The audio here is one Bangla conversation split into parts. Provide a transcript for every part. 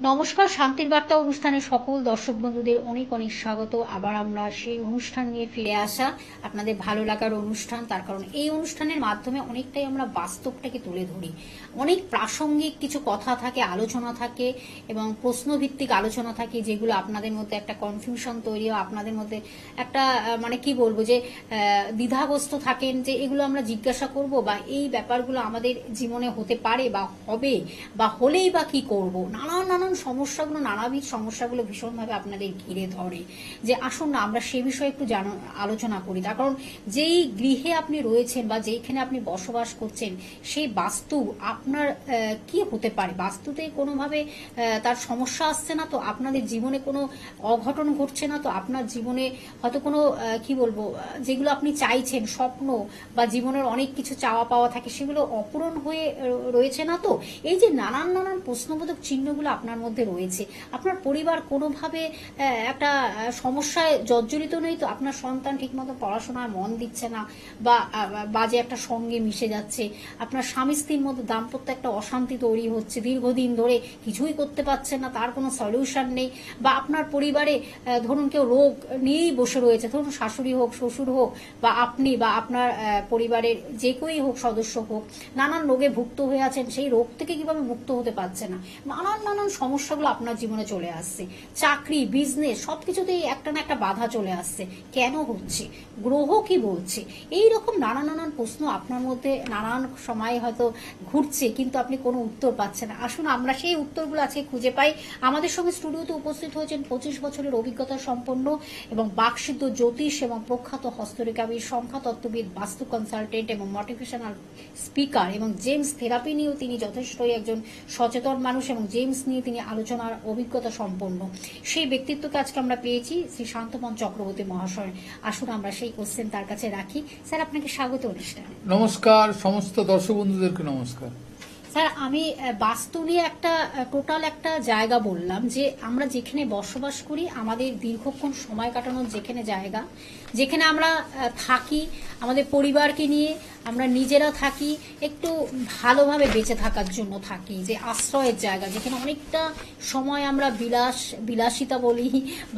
নমস্কার, শান্তির বার্তা অনুষ্ঠানে সকল দর্শক বন্ধুদের অনেক অনেক স্বাগত। আবার আমরা সেই অনুষ্ঠান নিয়ে ফিরে আসা, আপনাদের ভালো লাগার অনুষ্ঠান। তার কারণ এই অনুষ্ঠানের মাধ্যমে অনেকটাই আমরা বাস্তবটাকে তুলে ধরি। অনেক প্রাসঙ্গিক কিছু কথা থাকে, আলোচনা থাকে এবং প্রশ্নভিত্তিক আলোচনা থাকে, যেগুলো আপনাদের মধ্যে একটা কনফিউশন তৈরি হয়, আপনাদের মধ্যে একটা মানে কি বলবো যে দ্বিধাগ্রস্ত থাকেন যে এগুলো আমরা জিজ্ঞাসা করব বা এই ব্যাপারগুলো আমাদের জীবনে হতে পারে বা হবে বা হলেই বা কি করব। নানান নানান সমস্যাগুলো, নানাবিধ সমস্যাগুলো ভীষণভাবে আপনাদের ঘিরে ধরে। যে আসুন না আমরা সে বিষয়ে একটু আলোচনা করি। তার কারণ যেই গৃহে আপনি রয়েছেন বা যেখানে আপনি বসবাস করছেন, সেই বাস্তু আপনার কি হতে পারে, বাস্তুতে কোনোভাবে তার সমস্যা আসছে না তো, আপনাদের জীবনে কোনো অঘটন ঘটছে না তো, আপনার জীবনে হয়তো কোনো কি বলবো যেগুলো আপনি চাইছেন, স্বপ্ন বা জীবনের অনেক কিছু চাওয়া পাওয়া থাকে, সেগুলো অপূরণ হয়ে রয়েছে না তো। এই যে নানান নানান প্রশ্নবোধক চিহ্নগুলো আপনার মধ্যে রয়েছে, আপনার পরিবার কোনোভাবে একটা সমস্যায় জর্জরিত নেই তো, আপনার সন্তান ঠিকমতো পড়াশোনায় মন দিচ্ছে না বা বাজে একটা সঙ্গে মিশে যাচ্ছে, আপনার স্বামী স্ত্রীর মধ্যে দাম্পত্য একটা অশান্তি তৈরি হচ্ছে, দীর্ঘদিন ধরে কিছুই করতে পারছেন না, তার কোনো সলিউশন নেই, বা আপনার পরিবারে ধরুন কেউ রোগ নিয়েই বসে রয়েছে, ধরুন শাশুড়ি হোক, শ্বশুর হোক, বা আপনি বা আপনার পরিবারের যে কেউই হোক, সদস্য হোক, নানান রোগে ভুক্ত হয়ে আছেন, সেই রোগ থেকে কিভাবে মুক্ত হতে পারছে না, নানান নানান সমস্যাগুলো আপনার জীবনে চলে আসছে। চাকরি, বিজনেস সবকিছুতেই একটা না একটা বাধা চলে আসছে। কেন হচ্ছে, গ্রহ কি বলছে, এই রকম নানান নানান প্রশ্ন আপনার মধ্যে নানান সময় হয়তো ঘুরছে, কিন্তু আপনি কোনো উত্তর পাচ্ছেন না। আসুন আমরা সেই উত্তরগুলো আজকে খুঁজে পাই। আমাদের সঙ্গে স্টুডিওতে উপস্থিত হয়েছেন 25 বছরের অভিজ্ঞতা সম্পন্ন এবং বাকসিদ্ধ জ্যোতিষ এবং প্রখ্যাত হস্তরেখাবিদ, সংখ্যাতত্ত্ববিদ, বাস্তু কনসালটেন্ট এবং মোটিভেশনাল স্পিকার এবং জেমস থেরাপি নিয়েও তিনি যথেষ্টই একজন সচেতন মানুষ এবং জেমস নিয়ে তিনি আলোচনার অভিজ্ঞতা সম্পন্ন। সেই ব্যক্তিত্বকে আজকে আমরা পেয়েছি শ্রী শান্তমন চক্রবর্তী মহাশয়। আসুন আমরা সেই কোশ্চেন তার কাছে রাখি। স্যার, আপনাকে স্বাগত অনুষ্ঠানে। নমস্কার, সমস্ত দর্শক বন্ধুদেরকে নমস্কার। স্যার, আমি বাস্তু নিয়ে একটা টোটাল একটা জায়গা বললাম, যে আমরা যেখানে বসবাস করি, আমাদের দীর্ঘক্ষণ সময় কাটানোর যেখানে জায়গা, যেখানে আমরা থাকি, আমাদের পরিবারকে নিয়ে আমরা নিজেরা থাকি, একটু ভালোভাবে বেঁচে থাকার জন্য থাকি, যে আশ্রয়ের জায়গা, যেখানে অনেকটা সময় আমরা বিলাসিতা বলি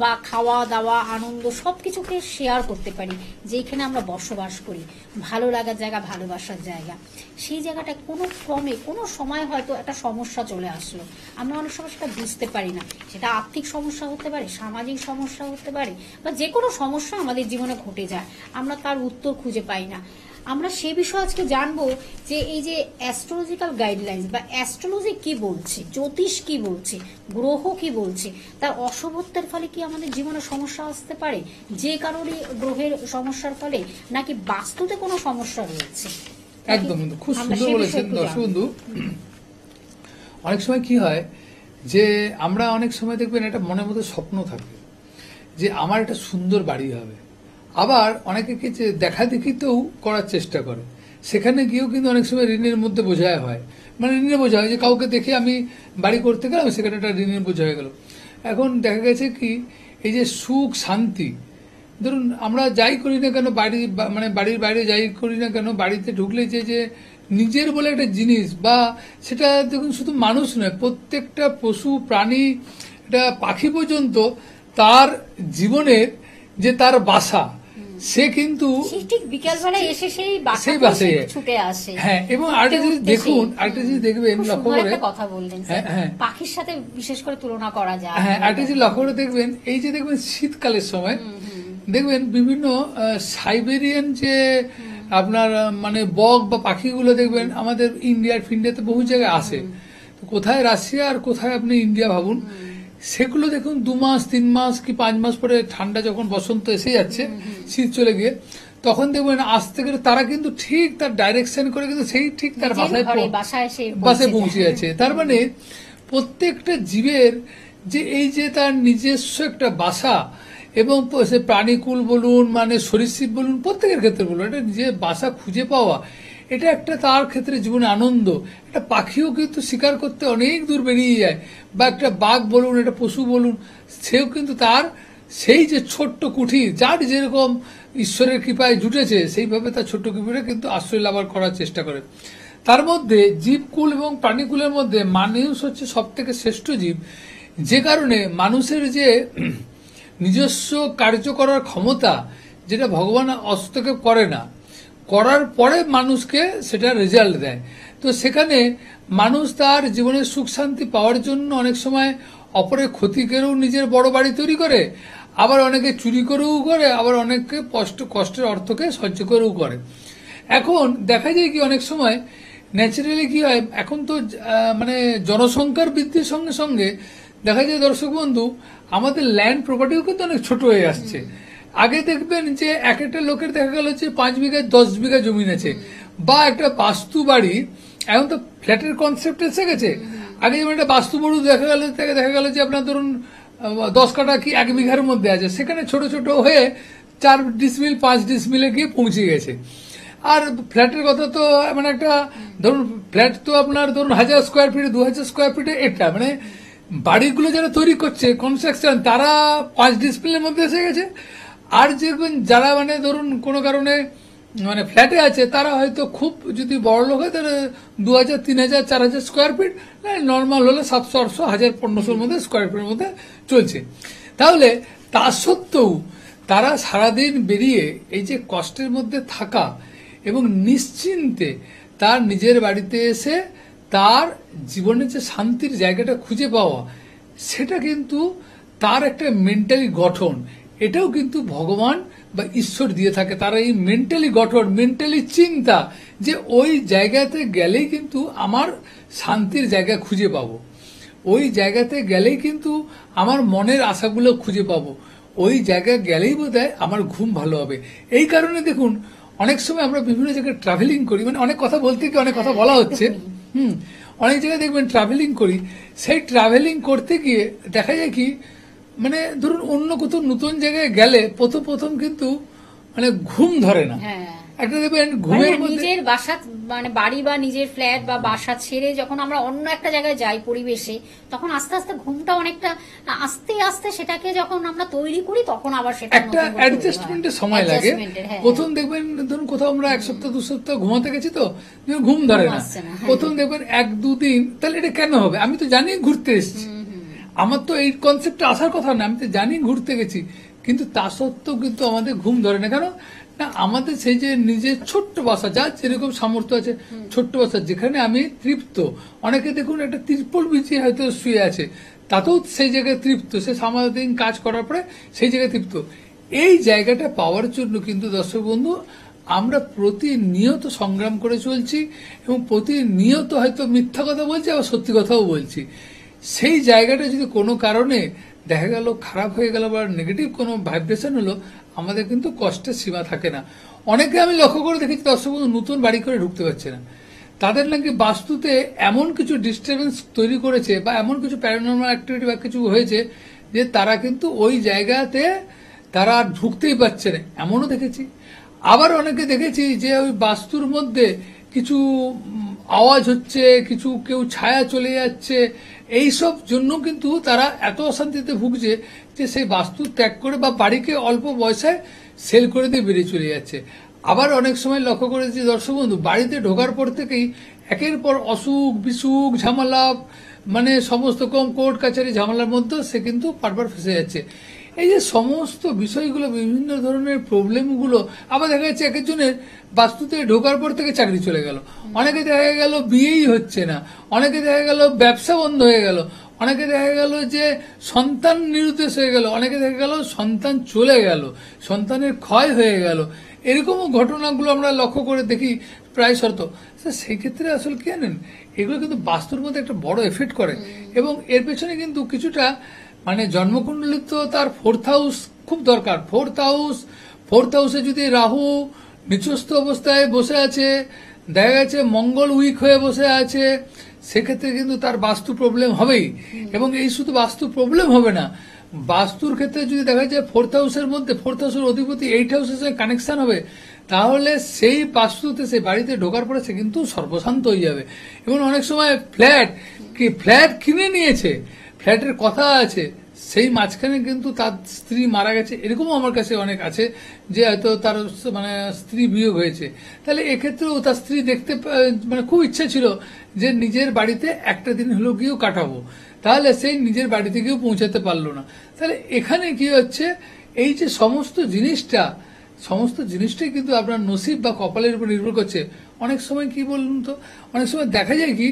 বা খাওয়া দাওয়া, আনন্দ সবকিছুকে শেয়ার করতে পারি, যেখানে আমরা বসবাস করি, ভালো লাগার জায়গা, ভালোবাসার জায়গা, সেই জায়গাটা কোনো ক্রমে কোনো সময় হয়তো একটা সমস্যা চলে আসলো, আমরা অনেক সময় সেটা বুঝতে পারি না। সেটা আর্থিক সমস্যা হতে পারে, সামাজিক সমস্যা হতে পারে, বা যে কোনো সমস্যা আমাদের জীবনে ঘটে যায়, আমরা তার উত্তর খুঁজে পাই না। আমরা সে বিষয়ে আজকে জানবো যে এই যে অ্যাস্ট্রোলজিক্যাল গাইডলাইন্স বা অ্যাস্ট্রোলজি কি বলছে, জ্যোতিষ কি বলছে, গ্রহ কি বলছে, তার অশুভত্বের ফলে কি আমাদের জীবনে সমস্যা আসতে পারে, যে কারণে গ্রহের সমস্যার ফলে, নাকি বাস্তুতে কোনো সমস্যা রয়েছে। একদম খুব সুন্দর বলেছেন দর্শক বন্ধু। অনেক সময় কি হয় যে আমরা অনেক সময় দেখবেন একটা মনের মধ্যে স্বপ্ন থাকে যে আমার একটা সুন্দর বাড়ি হবে, আবার অনেকে কিছু দেখা দেখিতেও করার চেষ্টা করে, সেখানে গিয়েও কিন্তু অনেক সময় ঋণের মধ্যে বোঝায় হয়, মানে ঋণের বোঝা হয় যে কাউকে দেখে আমি বাড়ি করতে গেলাম, সেখানে একটা ঋণের বোঝা হয়ে গেল। এখন দেখা গেছে কি এই যে সুখ শান্তি, ধরুন আমরা যাই করি না কেন, মানে বাড়ির বাইরে যাই করি না কেন, বাড়িতে ঢুকলে যে নিজের বলে একটা জিনিস, বা সেটা দেখুন শুধু মানুষ নয়, প্রত্যেকটা পশু প্রাণী, এটা পাখি পর্যন্ত তার জীবনের যে তার বাসা, সে কিন্তু ঠিক বিকালবেলা এসে সেই বাসায় ছুটে আসে। হ্যাঁ, এবং আরেকটা জিনিস দেখুন, আরেকটা জিনিস দেখবেন, লক্ষ্য করে কথা বললেন, পাখির সাথে বিশেষ করে তুলনা করা যায়। হ্যাঁ, আরেকটা জিনিস লক্ষ্য করে দেখবেন, এই যে দেখবেন শীতকালের সময় দেখবেন বিভিন্ন সাইবেরিয়ান যে আপনার মানে বক বা পাখিগুলো দেখবেন আমাদের ফিন্ডিয়াতে বহু জায়গায় আসে, কোথায় রাশিয়া আর কোথায় আপনি ইন্ডিয়া ভাবুন, সেগুলো দেখুন 2 মাস 3 মাস কি 5 মাস পরে ঠান্ডা যখন বসন্ত এসে যাচ্ছে, শীত চলে গিয়ে, তখন দেখবেন আসতে গেলে তারা কিন্তু ঠিক তার ডাইরেকশন করে কিন্তু সেই ঠিক তার বাসায় পৌঁছে যাচ্ছে। তার মানে প্রত্যেকটা জীবের যে এই যে তার নিজস্ব একটা বাসা, এবং সে প্রাণীকুল বলুন, মানে সরীসৃপ বলুন, প্রত্যেকের ক্ষেত্রে বলুন, এটা নিজের বাসা খুঁজে পাওয়া, এটা একটা তার ক্ষেত্রে জীবনে আনন্দ। একটা পাখিও কিন্তু শিকার করতে অনেক দূর বেরিয়ে যায়, বা একটা বাঘ বলুন, একটা পশু বলুন, সেও কিন্তু তার সেই যে ছোট্ট কুঠির, যার যেরকম ঈশ্বরের কৃপায় জুটেছে, সেইভাবে তার ছোট্ট কুঠিরে কিন্তু আশ্রয় লাভ করার চেষ্টা করে। তার মধ্যে জীবকুল এবং প্রাণীকুলের মধ্যে মানুষ হচ্ছে সব থেকে শ্রেষ্ঠ জীব, যে কারণে মানুষের যে নিজস্ব কার্য করার ক্ষমতা, যেটা ভগবান হস্তক্ষেপ করে না, করার পরে মানুষকে সেটা রেজাল্ট দেয়। তো সেখানে মানুষ তার জীবনের সুখ শান্তি পাওয়ার জন্য অনেক সময় অপরের ক্ষতি করেও নিজের বড় বাড়ি তৈরি করে, আবার অনেকে চুরি করেও করে, আবার অনেকে কষ্টের অর্থকে সহ্য করেও করে। এখন দেখা যায় কি অনেক সময় ন্যাচারালি কি হয়, এখন তো মানে জনসংখ্যার বৃদ্ধির সঙ্গে সঙ্গে দেখা যায় দর্শক বন্ধু, আমাদের ল্যান্ড প্রপার্টিও কিন্তু অনেক ছোট হয়ে আসছে। আগে দেখবেন যে এক একটা লোকের দেখা গেল যে 5 বিঘা 10 বিঘা জমি আছে, বা একটা বাস্তু বাড়ি, এখন তো ফ্ল্যাটের কনসেপ্ট এসে গেছে। আগে যেমন একটা বাস্তু বাড়ি দেখা গেল যে আপনার ধরুন 10 কাঠা কি 1 বিঘার মধ্যে আছে, সেখানে ছোট ছোট হয়ে 4 ডিসমিল 5 ডিসমিলে গিয়ে পৌঁছে গেছে। আর ফ্ল্যাটের কথা তো মানে একটা ধরুন ফ্ল্যাট তো আপনার ধরুন 1000 স্কোয়ার ফিট 2000 স্কোয়ার ফিটে, এটা মানে বাড়িগুলো যারা তৈরি করছে কনস্ট্রাকশন, তারা 5 ডিসমিলের মধ্যে এসে গেছে। আর যারা মানে ধরুন কোনো কারণে মানে ফ্ল্যাটে আছে, তারা হয়তো খুব যদি বড় লোক হয় তাহলে 2000 3000 4000 স্কোয়ার ফিট, নর্মাল হলে 700 800 1000 1500 মধ্যে স্কোয়ার ফিটের মধ্যে চলছে। তাহলে তা সত্ত্বেও তারা সারাদিন বেরিয়ে এই যে কষ্টের মধ্যে থাকা এবং নিশ্চিন্তে তার নিজের বাড়িতে এসে তার জীবনের যে শান্তির জায়গাটা খুঁজে পাওয়া, সেটা কিন্তু তার একটা মেন্টালি গঠন, এটাও কিন্তু ভগবান বা ঈশ্বর দিয়ে থাকে। তারা এই মেন্টালি গঠন, মেন্টালি চিন্তা যে ওই জায়গাতে গেলেই কিন্তু আমার শান্তির জায়গা খুঁজে পাবো, ওই জায়গাতে গেলেই কিন্তু আমার মনের আশাগুলো খুঁজে পাবো, ওই জায়গায় গেলেই বোধহয় আমার ঘুম ভালো হবে। এই কারণে দেখুন অনেক সময় আমরা বিভিন্ন জায়গায় ট্রাভেলিং করি, মানে অনেক কথা বলতে গিয়ে অনেক কথা বলা হচ্ছে, অনেক জায়গায় দেখবেন ট্রাভেলিং করি, সেই ট্রাভেলিং করতে গিয়ে দেখা যায় কি মানে ধরুন অন্য কোথাও নতুন জায়গায় গেলে প্রথম কিন্তু মানে ঘুম ধরে না। একটা দেখবেন ঘুমের মধ্যে নিজের বাসা মানে বাড়ি বা নিজের ফ্ল্যাট বা বাসা ছেড়ে যখন আমরা অন্য একটা জায়গায় যাই পরিবেশে, তখন আস্তে আস্তে ঘুমটা অনেকটা আস্তে আস্তে সেটাকে যখন আমরা তৈরি করি, তখন আবার সেটা একটা অ্যাডজাস্টমেন্টের সময় লাগে। প্রথম দেখবেন ধরুন কোথাও আমরা 1 সপ্তাহ 2 সপ্তাহ ঘুমাতে গেছি, তো ঘুম ধরে না। প্রথম দেখবেন 1-2 দিন, তাহলে এটা কেন হবে? আমি তো জানি ঘুরতে এসেছি, আমার তো এই কনসেপ্টে আসার কথা না, আমি তো জানি ঘুরতে গেছি, কিন্তু তা সত্ত্বেও কিন্তু আমাদের ঘুম ধরে না। কেন না, আমাদের সেই যে নিজের ছোট্ট বাসা, যার যেরকম সামর্থ্য আছে, ছোট্ট বাসা যেখানে আমি তৃপ্ত। অনেকে দেখুন একটা ত্রিপল বিছিয়ে হয়তো শুয়ে আছে, তাতেও সেই জায়গায় তৃপ্ত, সে সারাদিন কাজ করার পরে সেই জায়গায় তৃপ্ত। এই জায়গাটা পাওয়ার জন্য কিন্তু দর্শক বন্ধু আমরা প্রতিনিয়ত সংগ্রাম করে চলছি, এবং প্রতিনিয়ত হয়তো মিথ্যা কথা বলছি, আবার সত্যি কথাও বলছি। সেই জায়গাটা যদি কোনো কারণে দেখা গেল খারাপ হয়ে গেল বা নেগেটিভ কোনো ভাইব্রেশন হলো, আমাদের কিন্তু কষ্টের সীমা থাকে না। অনেকে আমি লক্ষ্য করে দেখেছি দর্শক বন্ধু নতুন বাড়ি করে ঢুকতে পারছে না, তাদের নাকি বাস্তুতে এমন কিছু ডিস্টারবেন্স তৈরি করেছে বা এমন কিছু প্যারানর্মাল অ্যাক্টিভিটি বা কিছু হয়েছে যে তারা কিন্তু ওই জায়গাতে তারা ঢুকতেই পারছে না, এমনও দেখেছি। আবার অনেকে দেখেছি যে ওই বাস্তুর মধ্যে কিছু আওয়াজ হচ্ছে, কিছু কেউ ছায়া চলে যাচ্ছে, এইসব জন্য কিন্তু তারা এত অশান্তিতে ভুগছে যে সেই বাস্তু ত্যাগ করে বা বাড়িকে অল্প পয়সায় সেল করে দিয়ে বেরিয়ে চলে যাচ্ছে। আবার অনেক সময় লক্ষ্য করেছি দর্শক বন্ধু, বাড়িতে ঢোকার পর থেকেই একের পর অসুখ বিসুখ ঝামেলা, মানে সমস্ত কম কোর্ট কাছারি ঝামেলার মধ্যে সে কিন্তু বারবার ফেসে যাচ্ছে। এই যে সমস্ত বিষয়গুলো, বিভিন্ন ধরনের প্রবলেমগুলো, আবার দেখা যাচ্ছে এক একজনের বাস্তুতে ঢোকার পর থেকে চাকরি চলে গেল, অনেকে দেখা গেল বিয়েই হচ্ছে না, অনেকে দেখা গেল ব্যবসা বন্ধ হয়ে গেল, অনেকে দেখা গেল যে সন্তান নিরুদ্দেশ হয়ে গেল, অনেকে দেখা গেল সন্তান চলে গেল, সন্তানের ক্ষয় হয়ে গেল। এরকমও ঘটনাগুলো আমরা লক্ষ্য করে দেখি প্রায় শর্ত। সেই ক্ষেত্রে আসলে কি জানেন, এগুলো কিন্তু বাস্তুর মধ্যে একটা বড় এফেক্ট করে, এবং এর পেছনে কিন্তু কিছুটা মানে জন্মকুণ্ডলী তো তার 4th হাউস খুব দরকার। 4th হাউসে যদি রাহু নিচস্থ অবস্থায় বসে আছে, দেখা গেছে মঙ্গল উইক হয়ে বসে আছে, সেক্ষেত্রে কিন্তু তার বাস্তু প্রবলেম হবেই। এবং এই শুধু বাস্তু প্রবলেম হবে না, বাস্তুর ক্ষেত্রে যদি দেখা যায় 4th হাউসের মধ্যে 4th হাউসের অধিপতি 8th হাউসের সঙ্গে কানেকশন হবে, তাহলে সেই বাস্তুতে সেই বাড়িতে ঢোকার পরে সে কিন্তু সর্বশান্ত হয়ে যাবে। এবং অনেক সময় ফ্ল্যাট কিনে নিয়েছে, ফ্ল্যাটের কথা আছে, সেই মাঝখানে কিন্তু তার স্ত্রী মারা গেছে, এরকমও আমার কাছে অনেক আছে যে হয়তো তার মানে স্ত্রী বিয়োগ হয়েছে। তাহলে এক্ষেত্রেও তার স্ত্রী দেখতে মানে খুব ইচ্ছা ছিল যে নিজের বাড়িতে একটা দিন হলেও গিয়েও কাটাবো, তাহলে সেই নিজের বাড়ি থেকেও পৌঁছাতে পারলো না। তাহলে এখানে কি হচ্ছে, এই যে সমস্ত জিনিসটাই কিন্তু আপনার নসিব বা কপালের উপর নির্ভর করছে। অনেক সময় কি বলুন তো, অনেক সময় দেখা যায় কি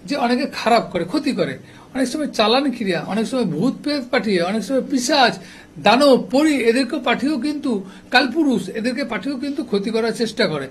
যে অনেকে খারাপ করে, ক্ষতি করে, অনেক সময় চালান ক্রিয়া, অনেক সময় ভূত প্রেত পাঠিয়ে, অনেক সময় পিশাচ, দানব, পরী এদেরকে পাঠিয়েও কিন্তু, কালপুরুষ এদেরকে পাঠিয়েও কিন্তু ক্ষতি করার চেষ্টা করে।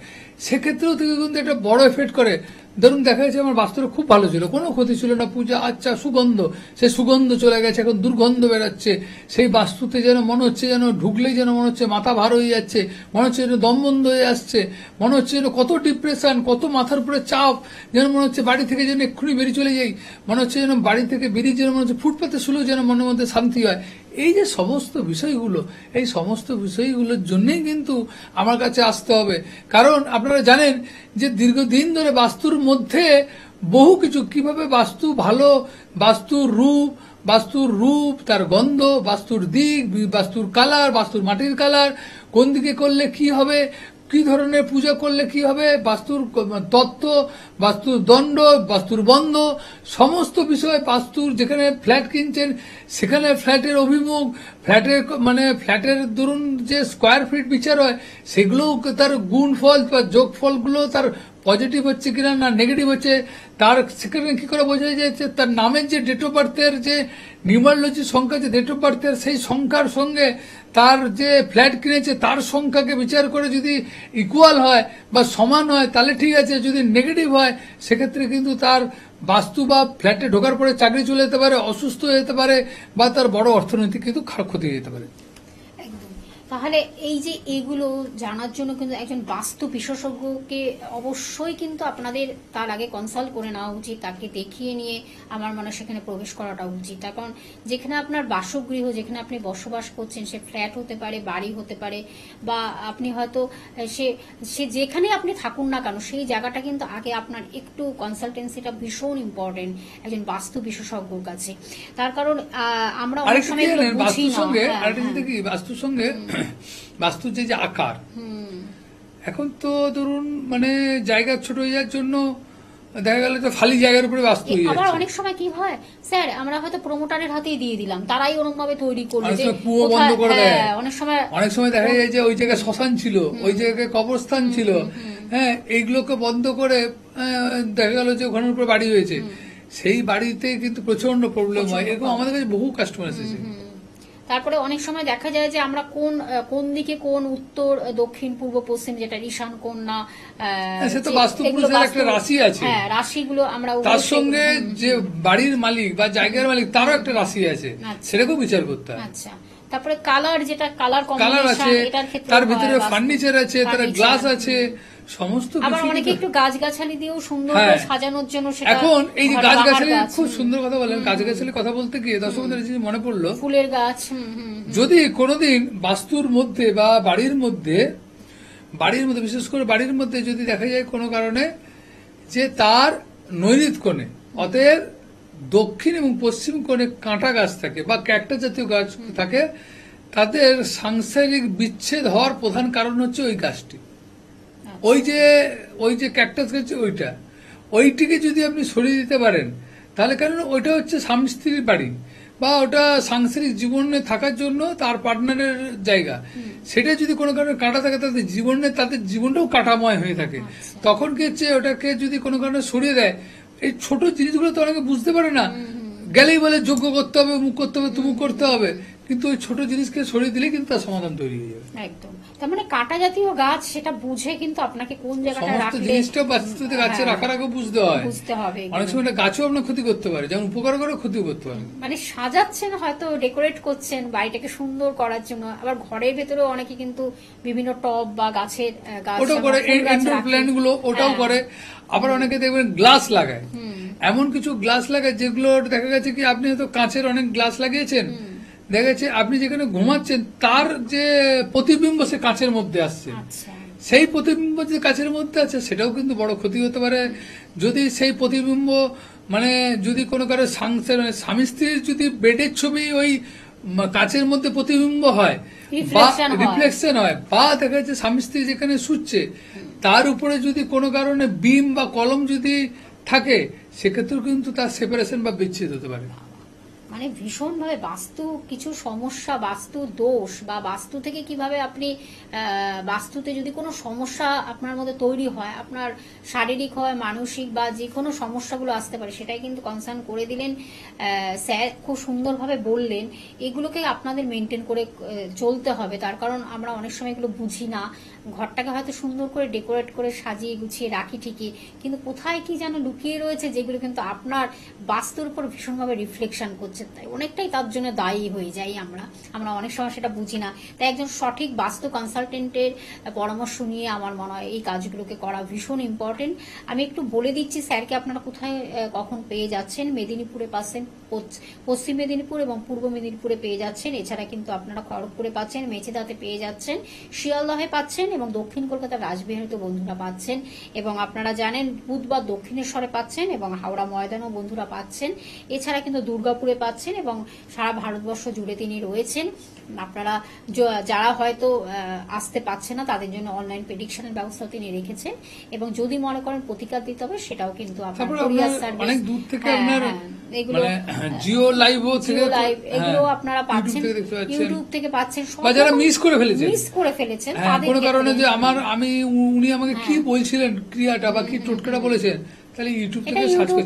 সেক্ষেত্রেও থেকে কিন্তু একটা বড় এফেক্ট করে। ধরুন দেখা যাচ্ছে আমার বাস্তুটা খুব ভালো ছিল, কোনো ক্ষতি ছিল না, পূজা আচ্ছা সুগন্ধ, সেই সুগন্ধ চলে গেছে, এখন দুর্গন্ধ বেরাচ্ছে। সেই বাস্তুতে যেন মনে হচ্ছে যেন ঢুকলেই যেন মনে হচ্ছে মাথা ভার হয়ে যাচ্ছে, মনে হচ্ছে যেন দম বন্ধ হয়ে আসছে, মনে হচ্ছে যেন কত ডিপ্রেশন, কত মাথার উপরে চাপ, যেন মনে হচ্ছে বাড়ি থেকে যেন এক্ষুনি বেরিয়ে চলে যাই, মনে হচ্ছে যেন বাড়ি থেকে বেরিয়ে যেন মনে হচ্ছে ফুটপাতে শুলেও যেন মনের মধ্যে শান্তি হয়। এই যে সমস্ত বিষয়গুলো, এই সমস্ত বিষয়গুলোর জন্যই কিন্তু আমার কাছে আসতে হবে। কারণ আপনারা জানেন যে দীর্ঘদিন ধরে বাস্তুর মধ্যে বহু কিছু, কিভাবে বাস্তু ভালো, বাস্তুর রূপ, তার গন্ধ, বাস্তুর দিক, বাস্তুর কালার, বাস্তুর মাটির কালার, কোন দিকে করলে কি হবে, কি ধরনের পূজা করলে কি হবে, বাস্তুর তত্ত্ব, বাস্তুর দণ্ড, বাস্তুর বন্ধ, সমস্ত বিষয়, বাস্তুর যেখানে ফ্ল্যাট কিনছেন সেখানে ফ্ল্যাটের অভিমুখ, ফ্ল্যাটের ধরুন যে স্কোয়ার ফিট বিচার হয় সেগুলো তার গুণ ফল বা যোগ ফলগুলো তার পজিটিভ হচ্ছে কিনা না নেগেটিভ হচ্ছে, তার সেখানে কি করে বোঝা যাচ্ছে তার নামের যে ডেট অফ বার্থের যে নিউমারোলজি সংখ্যা, যে ডেট অফ বার্থের সেই সংখ্যার সঙ্গে তার যে ফ্ল্যাট কিনেছে তার সংখ্যাকে বিচার করে যদি ইকুয়াল হয় বা সমান হয় তাহলে ঠিক আছে, যদি নেগেটিভ হয় সেক্ষেত্রে কিন্তু তার বাস্তু বা ফ্ল্যাটে ঢোকার পরে চাকরি চলে যেতে পারে, অসুস্থ হয়ে যেতে পারে, বা তার বড় অর্থনৈতিক কিন্তু ক্ষতি হয়ে যেতে পারে। একদম। তাহলে এই যে এগুলো জানার জন্য কিন্তু একজন বাস্তু বিশেষজ্ঞকে অবশ্যই কিন্তু আপনাদের তার আগে কনসাল্ট করে নেওয়া উচিত, তাকে দেখিয়ে নিয়ে আমার মনে হয় সেখানে প্রবেশ করাটা উচিত। তার কারণ যেখানে আপনার বাসগৃহ, যেখানে আপনি বসবাস করছেন, সে ফ্ল্যাট হতে পারে, বাড়ি হতে পারে, বা আপনি হয়তো সে যেখানে আপনি থাকুন না কেন সেই জায়গাটা কিন্তু আগে আপনার একটু কনসালটেন্সিটা ভীষণ ইম্পর্টেন্ট একজন বাস্তু বিশেষজ্ঞর কাছে। তার কারণ আমরা অনেক সময় এগুলো বুঝি বাস্তুর না। সঙ্গে হ্যাঁ, আরেকটা জিনিস কি, বাস্তুর সঙ্গে বাস্তুর যে আকার, এখন তো ধরুন জায়গা ছোট হয়ে যাওয়ার জন্য দেখা গেল তো খালি জায়গার উপরে বাস্তু হয়ে আবার যাচ্ছে। অনেক সময় কি হয় স্যার, আমরা হয়তো প্রমোটারের হাতেই দিয়ে দিলাম, তারাই ওরকম ভাবে তৈরি করলো অনেক যে সময় কুয়ো বন্ধ করে দেয়, অনেক সময় দেখা যায় যে ওই জায়গায় শ্মশান ছিল, ওই জায়গায় কবরস্থান ছিল, হ্যাঁ, এইগুলোকে বন্ধ করে দেখা গেল যে ওখানের উপরে বাড়ি হয়েছে, সেই বাড়িতে কিন্তু প্রচন্ড প্রবলেম হয়। এরকম আমাদের কাছে বহু কাস্টমার এসেছে। তারপরে অনেক সময় দেখা যায় যে আমরা কোন দিকে, কোন উত্তর, দক্ষিণ, পূর্ব, পশ্চিম, যেটা ঈশান কোণ না, সে তো বাস্তু পুরুষের একটা রাশি আছে, হ্যাঁ, রাশিগুলো আমরা তার সঙ্গে যে বাড়ির মালিক বা জায়গার মালিক তারও একটা রাশি আছে, সেটাকেও বিচার করতে হয়। আচ্ছা, তারপরে কালার, যেটা কালার আছে, এটার ক্ষেত্রে তার ভিতরে ফার্নিচার আছে, তার গ্লাস আছে, সমস্ত আবার কিছু। অনেকে একটু গাছগাছালি দিয়েও সুন্দর করে সাজানোর জন্য সেটা। এখন এই যে গাছগাছালি, খুব সুন্দর কথা বলেন, গাছগাছালি কথা বলতে গিয়ে দর্শকদের মনে পড়লো ফুলের গাছ। যদি কোনোদিন বাস্তুর মধ্যে বা বাড়ির মধ্যে বিশেষ করে বাড়ির মধ্যে যদি দেখা যায় কোনো কারণে যে তার নৈಋত কোণে, অতএব দক্ষিণ এবং পশ্চিম কোণে কাঁটা গাছ থাকে বা ক্যাকটাস জাতীয় গাছ থাকে, তাদের সাংসারিক বিচ্ছেদ হওয়ার প্রধান কারণ হচ্ছে ওই গাছটি। ওই যে ক্যাকটাস গাছ, ওইটিকে যদি আপনি সরিয়ে দিতে পারেন তাহলে, কারণ ওইটা হচ্ছে স্বামী স্ত্রীর বাড়ি বা ওটা সাংসারিক জীবনে থাকার জন্য তার পার্টনারের জায়গা, সেটা যদি কোনো কারণে কাটা থাকে তাদের জীবনটাও কাটাময় হয়ে থাকে। তখন কি হচ্ছে, ওটাকে যদি কোনো কারণে সরিয়ে দেয়, এই ছোট জিনিসগুলো তো অনেকে বুঝতে পারে না, গেলেই বলে যোগ্য করতে হবে, মুখ করতে হবে, তুমুক করতে হবে, কিন্তু ওই ছোট জিনিসকে সরিয়ে দিলে কিন্তু তার সমাধান তৈরি হয়ে যাবে। একদম। তার মানে কাঁটা জাতীয় গাছ সেটা বুঝে কিন্তু আপনাকে কোন জায়গাটা রাখলে, জিনিসটা বাস্তুতে গাছে রাখার আগে বুঝতে হবে। অনেক সময় গাছও আপনার ক্ষতি করতে পারে, যেমন উপকার করে ক্ষতি করতে পারে। মানে সাজাচ্ছেন, হয়তো ডেকোরেট করছেন বাড়িটাকে সুন্দর করার জন্য, আবার ঘরের ভেতরেও অনেকে কিন্তু বিভিন্ন টব বা গাছের ওটাও করে, ইনডোর প্ল্যান্ট গুলো ওটাও করে। আবার অনেকে দেখবেন গ্লাস লাগায়, এমন কিছু গ্লাস লাগায় যেগুলো দেখা গেছে কি, আপনি হয়তো কাঁচের অনেক গ্লাস লাগিয়েছেন, দেখা যাচ্ছে আপনি যেখানে ঘুমাচ্ছেন তার যে প্রতিবিম্ব সে কাঁচের মধ্যে আসছে, সেই প্রতিবিম্ব যে কাঁচের মধ্যে আছে সেটাও কিন্তু বড় ক্ষতি হতে পারে। যদি সেই প্রতিবিম্ব যদি কোনো কারো স্বামী স্ত্রীর যদি বেডের ছবি ওই কাঁচের মধ্যে প্রতিবিম্ব হয় বা রিফ্লেকশন হয়, বা দেখা যাচ্ছে স্বামী স্ত্রী যেখানে শুচ্ছে তার উপরে যদি কোনো কারণে বিম বা কলম যদি থাকে, সেক্ষেত্রেও কিন্তু তার সেপারেশন বা বিচ্ছেদ হতে পারে। মানে ভীষণভাবে বাস্তু কিছু সমস্যা, বাস্তু দোষ বা বাস্তু থেকে কিভাবে আপনি বাস্তুতে যদি কোনো সমস্যা আপনার মধ্যে তৈরি হয়, আপনার শারীরিক হয় মানসিক বা যে কোনো সমস্যাগুলো আসতে পারে, সেটাই কিন্তু কনসার্ন করে দিলেন স্যার, খুব সুন্দরভাবে বললেন। এগুলোকে আপনাদের মেনটেন করে চলতে হবে, তার কারণ আমরা অনেক সময় এগুলো বুঝি না। ঘরটাকে হয়তো সুন্দর করে ডেকোরেট করে সাজিয়ে গুছিয়ে রাখি ঠিকই, কিন্তু কোথায় কি যেন লুকিয়ে রয়েছে যেগুলো কিন্তু আপনার বাস্তুর উপর ভীষণভাবে রিফ্লেকশন করছে, তাই অনেকটাই তার জন্য দায়ী হয়ে যাই আমরা অনেক সময় সেটা বুঝি না। তাই একজন সঠিক বাস্তু কনসালটেন্টের পরামর্শ নিয়ে আমার মনে হয় এই কাজগুলোকে করা ভীষণ ইম্পর্টেন্ট। আমি একটু বলে দিচ্ছি স্যারকে আপনারা কোথায় কখন পেয়ে যাচ্ছেন। মেদিনীপুরে পাচ্ছেন, পশ্চিম মেদিনীপুর এবং পূর্ব মেদিনীপুরে পেয়ে যাচ্ছেন। এছাড়া কিন্তু আপনারা খড়গপুরে পাচ্ছেন, মেচেদাতে পেয়ে যাচ্ছেন, শিয়ালদহে পাচ্ছেন এবং দক্ষিণ কলকাতার রাসবিহারীতে বন্ধুরা পাচ্ছেন। এবং আপনারা জানেন বুধবার দক্ষিণেশ্বরে পাচ্ছেন এবং হাওড়া ময়দানও বন্ধুরা পাচ্ছেন। এছাড়া কিন্তু দুর্গাপুরে পাচ্ছেন এবং সারা ভারতবর্ষ জুড়ে তিনি রয়েছেন। আপনারা যারা হয়তো আসতে পারছে না তাদের জন্য অনলাইন প্রেডিকশনের ব্যবস্থা তিনি রেখেছেন। এবং যদি মনে করেন প্রতিকার দিতে হবে সেটাও কিন্তু আপনার কুরিয়ার সার্ভিস, অনেক দূর থেকে আপনার এগুলো জিও লাইভ এগুলো আপনারা পাচ্ছেন, ইউটিউব থেকে পাচ্ছেন। যারা মিস করে ফেলেছেন কোনো কারণে যে উনি আমাকে কি বলছিলেন ক্রিয়াটা বা কি টোটকাটা বলেছেন, তাহলে ইউটিউব থেকে সার্চ করে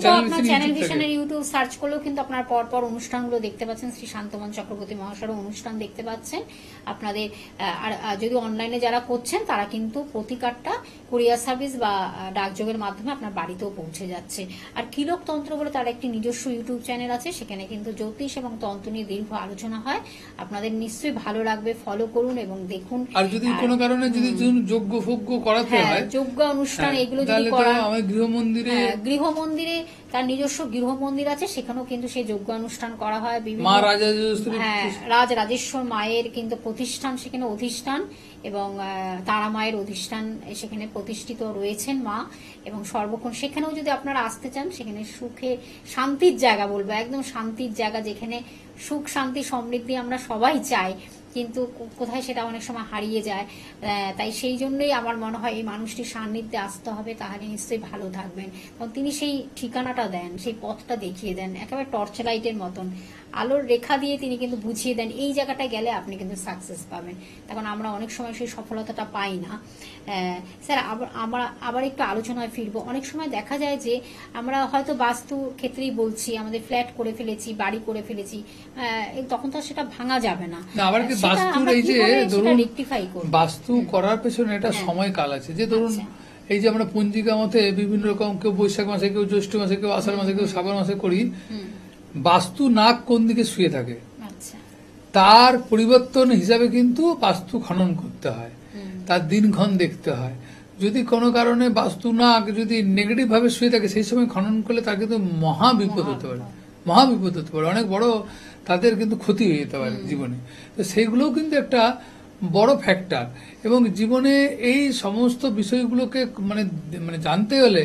চ্যানেল ভিশনের ইউটিউব সার্চ করলেও কিন্তু আপনার পরপর অনুষ্ঠানগুলো দেখতে পাচ্ছেন। শ্রী শান্তমান চক্রবর্তী মহাশয়ের অনুষ্ঠান দেখতে পাচ্ছেন আপনাদের। আর যদি অনলাইনে যারা করছেন তারা কিন্তু প্রতিকারটা কুরিয়ার সার্ভিস বা ডাকযোগের মাধ্যমে আপনার বাড়িতেও পৌঁছে যাচ্ছে। আর কিলক তন্ত্র বলে তার একটি নিজস্ব ইউটিউব চ্যানেল আছে, সেখানে কিন্তু জ্যোতিষ এবং তন্ত্র নিয়ে দীর্ঘ আলোচনা হয়। আপনাদের নিশ্চয়ই ভালো লাগবে, ফলো করুন এবং দেখুন। আর যদি কোনো কারণে যদি যোগ্য ফোগ্য করাতে হয়, যোগ্য অনুষ্ঠান এগুলো যদি করান, গৃহমন্দিরে তার নিজস্ব গৃহ মন্দির আছে, সেখানেও কিন্তু সেই যজ্ঞ অনুষ্ঠান করা হয়। বিভিন্ন রাজ রাজেশ্বর মায়ের কিন্তু প্রতিষ্ঠান সেখানে অধিষ্ঠান এবং তারা মায়ের অধিষ্ঠান সেখানে প্রতিষ্ঠিত রয়েছেন মা। এবং সর্বক্ষণ সেখানেও যদি আপনারা আসতে চান, সেখানে সুখে শান্তির জায়গা বলবো, একদম শান্তির জায়গা, যেখানে সুখ শান্তি সমৃদ্ধি আমরা সবাই চাই, কিন্তু কোথায় সেটা অনেক সময় হারিয়ে যায়। তাই সেই জন্যই আমার মনে হয় এই মানুষটির সান্নিধ্যে আসতে হবে, তাহলে নিশ্চয়ই ভালো থাকবেন। কারণ তিনি সেই ঠিকানাটা দেন, সেই পথটা দেখিয়ে দেন, একেবারে টর্চ লাইটের মতন আলোর রেখা দিয়ে তিনি কিন্তু বুঝিয়ে দেন এই জায়গাটায় গেলে আপনি কিন্তু সাকসেস পাবেন। তখন আমরা অনেক সময় সেই সফলতাটা পাই না। স্যার আমরা আবার একটু আলোচনায় ফিরবো। অনেক সময় দেখা যায় যে আমরা হয়তো বাস্তু ক্ষেত্রেই বলছি, আমাদের ফ্ল্যাট করে ফেলেছি, বাড়ি করে ফেলেছি, তখন তো সেটা ভাঙা যাবে না। বাস্তুর এই যে ধরুন বাস্তু করার পেছনে একটা সময়কাল আছে, যে ধরুন এই যে আমরা পঞ্জিকা মতে বিভিন্ন রকম, কেউ বৈশাখ মাসে, কেউ জ্যৈষ্ঠ মাসে, কেউ আষাঢ় মাসে, কেউ শ্রাবণ মাসে করি। বাস্তু নাক কোন দিকে শুয়ে থাকে তার পরিবর্তন হিসাবে কিন্তু বাস্তু খনন করতে হয়, তার দিনক্ষণ দেখতে হয়। যদি কোনো কারণে বাস্তু নাক যদি নেগেটিভ ভাবে শুয়ে থাকে, সেই সময় খনন করলে তার কিন্তু মহা বিপদ হতে পারে, অনেক বড় তাদের কিন্তু ক্ষতি হয়ে যেতে পারে জীবনে। তো সেইগুলোও কিন্তু একটা বড় ফ্যাক্টর। এবং জীবনে এই সমস্ত বিষয়গুলোকে মানে জানতে হলে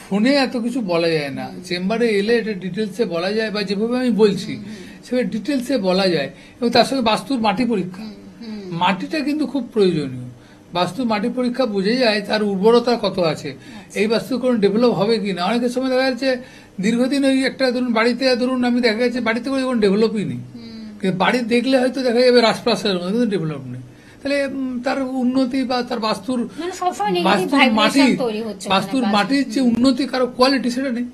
ফোনে এত কিছু বলা যায় না, চেম্বারে এলে এটা ডিটেলসে বলা যায়, বা যেভাবে আমি বলছি সেভাবে ডিটেলসে বলা যায়। এবং তার সঙ্গে বাস্তুর মাটি পরীক্ষা, মাটিটা কিন্তু খুব প্রয়োজনীয়। বাস্তু মাটি পরীক্ষা বুঝে যায় তার উর্বরতা কত আছে, এই বাস্তু কোনো ডেভেলপ হবে কিনা। অনেকের সময় দেখা যাচ্ছে দীর্ঘদিন ওই একটা ধরুন বাড়িতে, ধরুন আমি দেখা যাচ্ছে বাড়িতে কোনো ডেভেলপই নেই, কিন্তু বাড়ি দেখলে হয়তো দেখা যাবে রাজপ্রাসাদের মধ্যে, কিন্তু ডেভেলপ নেই। তাহলে তার উন্নতি বা তার বাস্তুর মাটির যে উন্নতি কারো কোয়ালিটি সেটা নেই,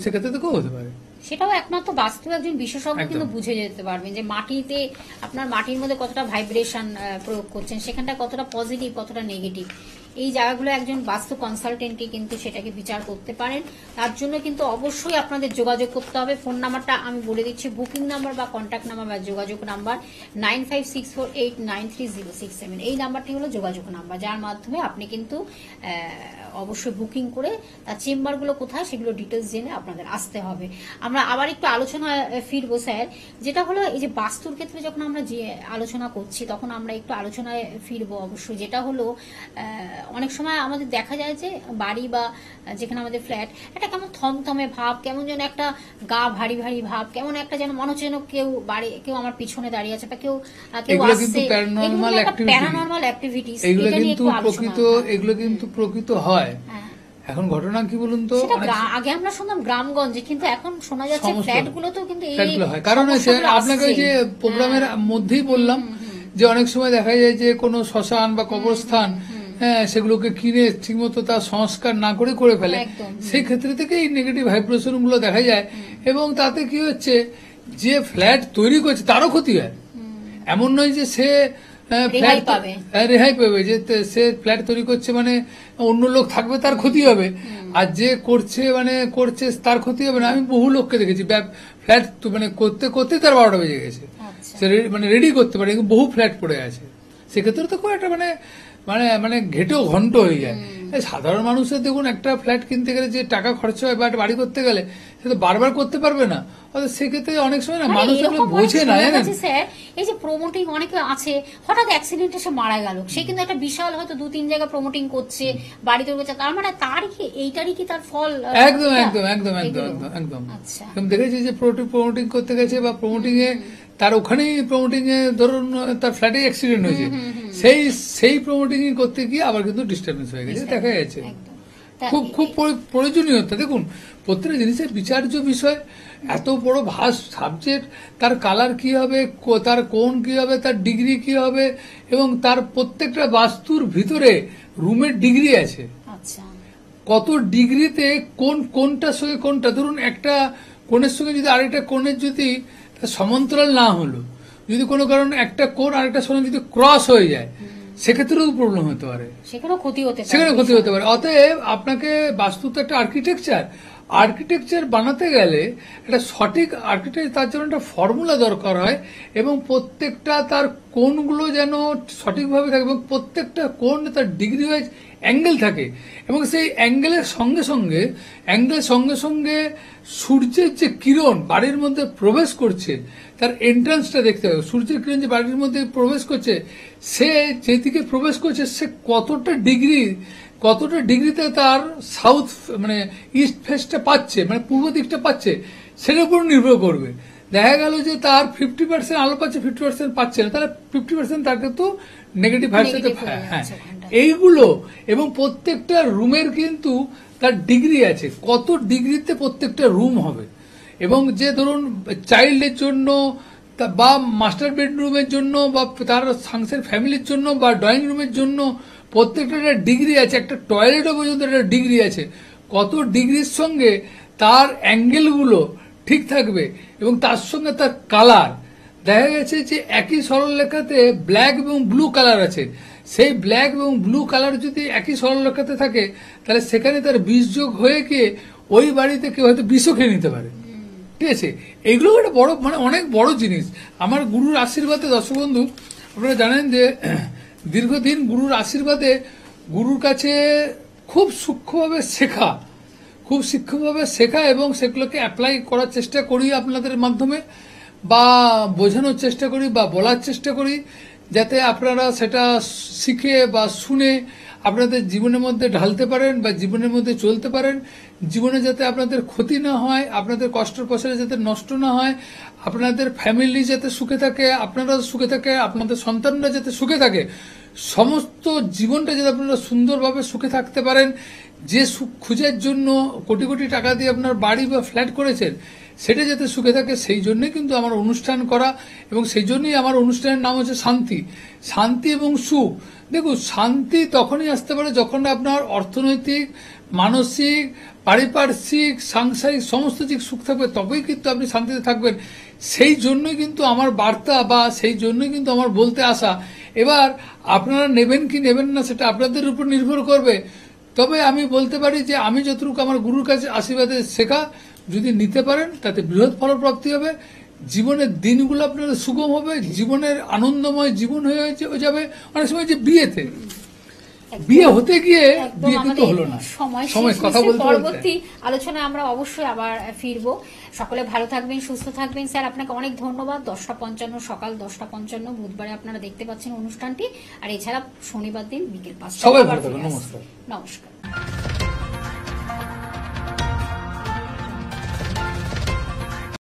সেক্ষেত্রে তো কেউ হতে পারে। সেটাও একমাত্র বাস্তু একজন বিশেষজ্ঞ কিন্তু বুঝে যেতে পারবেন যে মাটিতে আপনার মাটির মধ্যে কতটা ভাইব্রেশন প্রয়োগ করছেন, সেখানটা কতটা পজিটিভ কতটা নেগেটিভ, এই জায়গাগুলো একজন বাস্তু কনসালটেন্টই কিন্তু সেটাকে বিচার করতে পারেন। তার জন্য কিন্তু অবশ্যই আপনাদের যোগাযোগ করতে হবে। ফোন নাম্বারটা আমি বলে দিচ্ছি, বুকিং নাম্বার বা কন্ট্যাক্ট নাম্বার বা যোগাযোগ নাম্বার 9564893067। এই নাম্বারটি হলো যোগাযোগ নাম্বার, যার মাধ্যমে আপনি কিন্তু অবশ্যই বুকিং করে তার চেম্বারগুলো কোথায় সেগুলো ডিটেলস জেনে আপনাদের আসতে হবে। আমরা আবার একটু আলোচনায় ফিরবো স্যার, যেটা হলো এই যে বাস্তুর ক্ষেত্রে যখন আমরা যে আলোচনা করছি তখন আমরা একটু আলোচনায় ফিরবো অবশ্যই, যেটা হলো অনেক সময় আমাদের দেখা যায় যে বাড়ি বা যেখানে আমাদের ফ্ল্যাট একটা কেমন থমথমে ভাব, কেমন যেন একটা গা ভারী ভারী ভাব, কেমন একটা যেন মনে হচ্ছে যেন কেউ আমার পিছনে দাঁড়িয়ে আছে বা কেউ আসছে, প্যারানর্মাল অ্যাক্টিভিটিস। এগুলো কিন্তু প্রকৃত হয়। এখন ঘটনা কি বলুন তো, সেটা আগে আমরা শুনতাম গ্রামগঞ্জে, কিন্তু এখন শোনা যাচ্ছে ফ্ল্যাট গুলোতেও কিন্তু এই ফ্ল্যাটগুলো হয়। কারণ হচ্ছে আপনাকে ওই যে প্রোগ্রামের মধ্যেই বললাম যে অনেক সময় দেখা যায় যে কোনো শ্মশান বা কবরস্থান, হ্যাঁ, সেগুলোকে কিনে ঠিকমতো তার সংস্কার না করে ফেলে। সেই ক্ষেত্রে থেকে এই নেগেটিভ ভাইব্রেশন গুলো দেখা যায়, এবং তাতে কি হচ্ছে যে ফ্ল্যাট তৈরি করছে তারও ক্ষতি হয়। এমন নয় যে সে রেহাই পাবে, যে সে ফ্ল্যাট তৈরি করছে মানে অন্য লোক থাকবে তার ক্ষতি হবে, আর যে করছে তার ক্ষতি হবে না। আমি বহু লোককে দেখেছি ফ্ল্যাট মানে করতে করতে তার 12টা বেজে গেছে, সে মানে রেডি করতে পারে, বহু ফ্ল্যাট পড়ে আছে। সেক্ষেত্রে তো খুব একটা মানে মানে মানে ঘেটেও ঘন্ট হয়ে যায়। সাধারণ মানুষের দেখুন একটা ফ্ল্যাট কিনতে গেলে যে টাকা খরচ হয় বা বাড়ি করতে গেলে সে তো বারবার করতে পারবে না। সেক্ষেত্রে অনেক সময় না মানুষ বোঝে না, জানেন স্যার, এই যে প্রমোটিং অনেকে আছে, হঠাৎ অ্যাক্সিডেন্টে সে মারা গেল, সে কিন্তু একটা বিশাল হয়তো 2-3 জায়গা প্রমোটিং করছে, বাড়ি তৈরি করছে, তার মানে তার কি এইটারই কি তার ফল? একদম একদম একদম একদম একদম একদম দেখেছি যে প্রমোটিং করতে গেছে বা প্রমোটিং এ তার ওখানেই প্রমোটিং এ ধরুন তার ফ্ল্যাটে অ্যাক্সিডেন্ট হয়েছে, সেই প্রমোটিং করতে গিয়ে আবার কিন্তু ডিস্টার্বেন্স হয়ে গেছে, দেখা যাচ্ছে। খুব খুব প্রয়োজনীয়তা। দেখুন প্রত্যেকটা জিনিসের বিচার্য বিষয়, এত বড় ভাস্ট সাবজেক্ট, তার কালার কি হবে, তার কোণ কি হবে, তার ডিগ্রি কি হবে, এবং তার প্রত্যেকটা বাস্তুর ভিতরে রুমের ডিগ্রি আছে। কত ডিগ্রিতে কোনটার সঙ্গে কোনটা, ধরুন একটা কোণের সঙ্গে যদি আরেকটা কোণের যদি সমান্তরাল না হলো, যদি কোনো কারণে একটা কোণ আরেকটার সঙ্গে যদি ক্রস হয়ে যায়, সেক্ষেত্রেও প্রবলেম হতে পারে, সেখানে ক্ষতি হতে পারে। অতএব আপনাকে বাস্তু তো একটা আর্কিটেকচার বানাতে গেলে একটা সঠিক আর্কিটেকচার, তার জন্য একটা ফর্মুলা দরকার হয়, এবং প্রত্যেকটা তার কোণগুলো যেন সঠিকভাবে থাকে, এবং প্রত্যেকটা কোণ তার ডিগ্রি ওয়াইজ অ্যাঙ্গেল থাকে, এবং সেই অ্যাঙ্গেলের সঙ্গে সঙ্গে সূর্যের যে কিরণ বাড়ির মধ্যে প্রবেশ করছে, তার এন্ট্রান্সটা দেখতে হবে। সূর্যের কিরণ যে বাড়ির মধ্যে প্রবেশ করছে, সে যেদিকে প্রবেশ করছে সে কতটা ডিগ্রিতে তার সাউথ মানে ইস্ট ফেসটা পাচ্ছে, মানে পূর্ব দিকটা পাচ্ছে, সেটার উপর নির্ভর করবে। দেখা গেল যে তার 50% আলো পাচ্ছে, 50% পাচ্ছে না, তাহলে 50% তার কিন্তু নেগেটিভ ভাইবস। হ্যাঁ, এইগুলো, এবং প্রত্যেকটা রুমের কিন্তু তার ডিগ্রি আছে, কত ডিগ্রিতে প্রত্যেকটা রুম হবে, এবং যে ধরুন চাইল্ডের জন্য বা মাস্টার বেডরুমের জন্য বা তার সাংসের ফ্যামিলির জন্য বা ড্রয়িং রুমের জন্য প্রত্যেকটা একটা ডিগ্রি আছে, একটা টয়লেটও পর্যন্ত একটা ডিগ্রি আছে। কত ডিগ্রির সঙ্গে তার অ্যাঙ্গেলগুলো ঠিক থাকবে, এবং তার সঙ্গে তার কালার। দেখা গেছে যে একই সরলরেখাতে ব্ল্যাক এবং ব্লু কালার আছে, সেই ব্ল্যাক এবং ব্লু কালার যদি একই সরলরেখাতে থাকে, তাহলে সেখানে তার বিষ যোগ হয়ে গিয়ে ওই বাড়িতে কেউ হয়তো বিষও খেয়ে নিতে পারে। ঠিক আছে, এইগুলো একটা বড় মানে অনেক বড় জিনিস। আমার গুরুর আশীর্বাদে, দর্শক বন্ধু আপনারা জানেন যে দীর্ঘদিন গুরুর আশীর্বাদে, গুরুর কাছে খুব সূক্ষ্মভাবে শেখা এবং সেগুলোকে অ্যাপ্লাই করার চেষ্টা করি আপনাদের মাধ্যমে, বা বোঝানোর চেষ্টা করি বা বলার চেষ্টা করি, যাতে আপনারা সেটা শিখে বা শুনে আপনাদের জীবনের মধ্যে ঢালতে পারেন বা জীবনের মধ্যে চলতে পারেন। জীবনে যাতে আপনাদের ক্ষতি না হয়, আপনাদের কষ্টের পয়সা যাতে নষ্ট না হয়, আপনাদের ফ্যামিলি যাতে সুখে থাকে, আপনারা সুখে থাকে, আপনাদের সন্তানরা যাতে সুখে থাকে, সমস্ত জীবনটা যাতে আপনারা সুন্দরভাবে সুখে থাকতে পারেন। যে সুখ খুঁজার জন্য কোটি কোটি টাকা দিয়ে আপনার বাড়ি বা ফ্ল্যাট করেছেন, সেটা যাতে সুখে থাকে, সেই জন্যই কিন্তু আমার অনুষ্ঠান করা, এবং সেই জন্যই আমার অনুষ্ঠানের নাম হচ্ছে শান্তি এবং সুখ। দেখুন, শান্তি তখনই আসতে পারে যখন আপনার অর্থনৈতিক, মানসিক, পারিপার্শ্বিক, সাংসারিক সমস্ত দিক সুখ থাকবে, তবেই কিন্তু আপনি শান্তিতে থাকবেন। সেই জন্যই কিন্তু আমার বার্তা, বা সেই জন্যই কিন্তু আমার বলতে আসা। এবার আপনারা নেবেন কি নেবেন না সেটা আপনাদের উপর নির্ভর করবে। তবে আমি বলতে পারি যে আমি যতটুকু আমার গুরুর কাছে আশীর্বাদে শেখা, যদি নিতে পারেন তাতে বৃহৎ ফলপ্রাপ্তি হবে, জীবনের দিনগুলো আপনাদের সুগম হবে, জীবনের আনন্দময় জীবন হয়ে যাবে। অনেক সময় যে বিয়ে হতে গিয়ে বিয়ে কিন্তু হলো না, সময় কথা বলতে পরবর্তী আলোচনায় আমরা অবশ্যই আবার ফিরবো। সকলে ভালো থাকবেন, সুস্থ থাকবেন। স্যার আপনাকে অনেক ধন্যবাদ। 10:55 সকাল 10:55 বুধবারে আপনারা দেখতে পাচ্ছেন অনুষ্ঠানটি, আর এছাড়া শনিবার দিন বিকেল 5টায়। সবাই ভালো থাকবেন। নমস্কার।